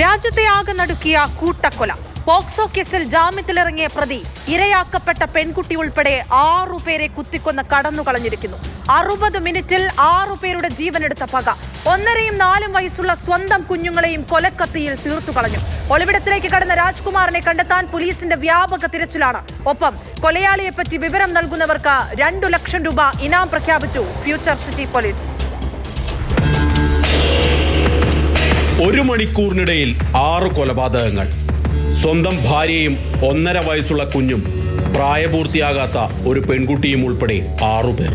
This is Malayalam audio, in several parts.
രാജ്യത്തെ ആകെ നടുക്കിയ കൂട്ടക്കൊല. പോക്സോ കേസിൽ ജാമ്യത്തിലിറങ്ങിയ പ്രതി ഇരയാക്കപ്പെട്ട പെൺകുട്ടി ഉൾപ്പെടെ 6 പേരെ കുത്തിക്കൊന്ന് കടന്നുകളഞ്ഞിരിക്കുന്നു. 60 മിനിറ്റിൽ 6 പേരുടെ ജീവനെടുത്ത പക. 1.5-യും 4-യും വയസ്സുള്ള സ്വന്തം കുഞ്ഞുങ്ങളെയും കൊലക്കത്തിയിൽ തീർത്തു കളഞ്ഞു. ഒളിവിടത്തിലേക്ക് കടന്ന രാജ്കുമാറിനെ കണ്ടെത്താൻ പോലീസിന്റെ വ്യാപക തിരച്ചിലാണ്. ഒപ്പം കൊലയാളിയെപ്പറ്റി വിവരം നൽകുന്നവർക്ക് 2 ലക്ഷം രൂപ ഇനാം പ്രഖ്യാപിച്ചു ഫ്യൂച്ചർ സിറ്റി പോലീസ്. 1 മണിക്കൂറിനിടയിൽ 6 കൊലപാതകങ്ങൾ. സ്വന്തം ഭാര്യയും 1.5 വയസ്സുള്ള കുഞ്ഞും പ്രായപൂർത്തിയാകാത്ത ഒരു പെൺകുട്ടിയും ഉൾപ്പെടെ 6 പേർ.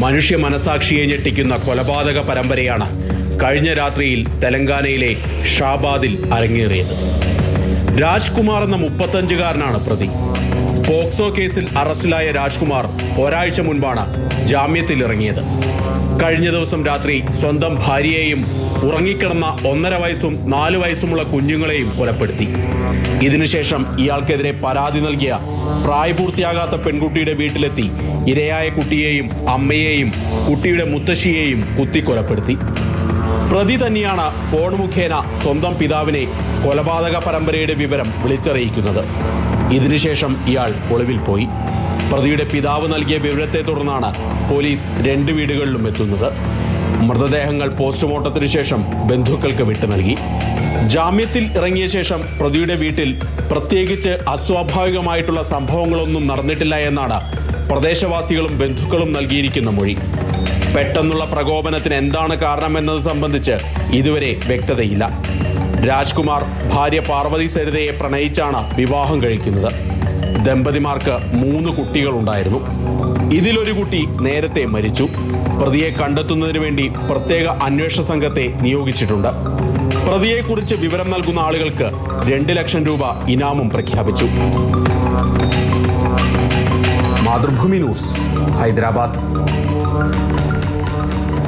മനുഷ്യ മനസാക്ഷിയെ ഞെട്ടിക്കുന്ന കൊലപാതക പരമ്പരയാണ് കഴിഞ്ഞ രാത്രിയിൽ തെലങ്കാനയിലെ ഷാബാദിൽ അരങ്ങേറിയത്. രാജ്കുമാർ എന്ന 35-കാരനാണ് പ്രതി. പോക്സോ കേസിൽ അറസ്റ്റിലായ രാജ്കുമാർ ഒരാഴ്ച മുൻപാണ് ജാമ്യത്തിലിറങ്ങിയത്. കഴിഞ്ഞ ദിവസം രാത്രി സ്വന്തം ഭാര്യയെയും ഉറങ്ങിക്കിടന്ന 1.5 വയസ്സും 4 വയസ്സുമുള്ള കുഞ്ഞുങ്ങളെയും കൊലപ്പെടുത്തി. ഇതിനുശേഷം ഇയാൾക്കെതിരെ പരാതി നൽകിയ പ്രായപൂർത്തിയാകാത്ത പെൺകുട്ടിയുടെ വീട്ടിലെത്തി ഇരയായ കുട്ടിയെയും അമ്മയെയും കുട്ടിയുടെ മുത്തശ്ശിയെയും കുത്തിക്കൊലപ്പെടുത്തി. പ്രതി തന്നെയാണ് ഫോൺ മുഖേന സ്വന്തം പിതാവിനെ കൊലപാതക പരമ്പരയുടെ വിവരം വിളിച്ചറിയിക്കുന്നത്. ഇതിനുശേഷം ഇയാൾ ഒളിവിൽ പോയി. പ്രതിയുടെ പിതാവ് നൽകിയ വിവരത്തെ തുടർന്നാണ് പോലീസ് 2 വീടുകളിലും എത്തുന്നത്. മൃതദേഹങ്ങൾ പോസ്റ്റ്മോർട്ടത്തിന് ശേഷം ബന്ധുക്കൾക്ക് വിട്ടു നൽകി. ജാമ്യത്തിൽ ഇറങ്ങിയ ശേഷം പ്രതിയുടെ വീട്ടിൽ പ്രത്യേകിച്ച് അസ്വാഭാവികമായിട്ടുള്ള സംഭവങ്ങളൊന്നും നടന്നിട്ടില്ല എന്നാണ് പ്രദേശവാസികളും ബന്ധുക്കളും നൽകിയിരിക്കുന്ന മൊഴി. പെട്ടെന്നുള്ള പ്രകോപനത്തിന് എന്താണ് കാരണമെന്നത് സംബന്ധിച്ച് ഇതുവരെ വ്യക്തതയില്ല. രാജ്കുമാർ ഭാര്യ പാർവതി സരിതയെ പ്രണയിച്ചാണ് വിവാഹം കഴിക്കുന്നത്. ദമ്പതിമാർക്ക് 3 കുട്ടികളുണ്ടായിരുന്നു. ഇതിലൊരു കുട്ടി നേരത്തെ മരിച്ചു. പ്രതിയെ കണ്ടെത്തുന്നതിന് വേണ്ടി പ്രത്യേക അന്വേഷണ സംഘത്തെ നിയോഗിച്ചിട്ടുണ്ട്. പ്രതിയെക്കുറിച്ച് വിവരം നൽകുന്ന ആളുകൾക്ക് 2 ലക്ഷം രൂപ ഇനാമും പ്രഖ്യാപിച്ചു. മാതൃഭൂമി ന്യൂസ്, ഹൈദരാബാദ്.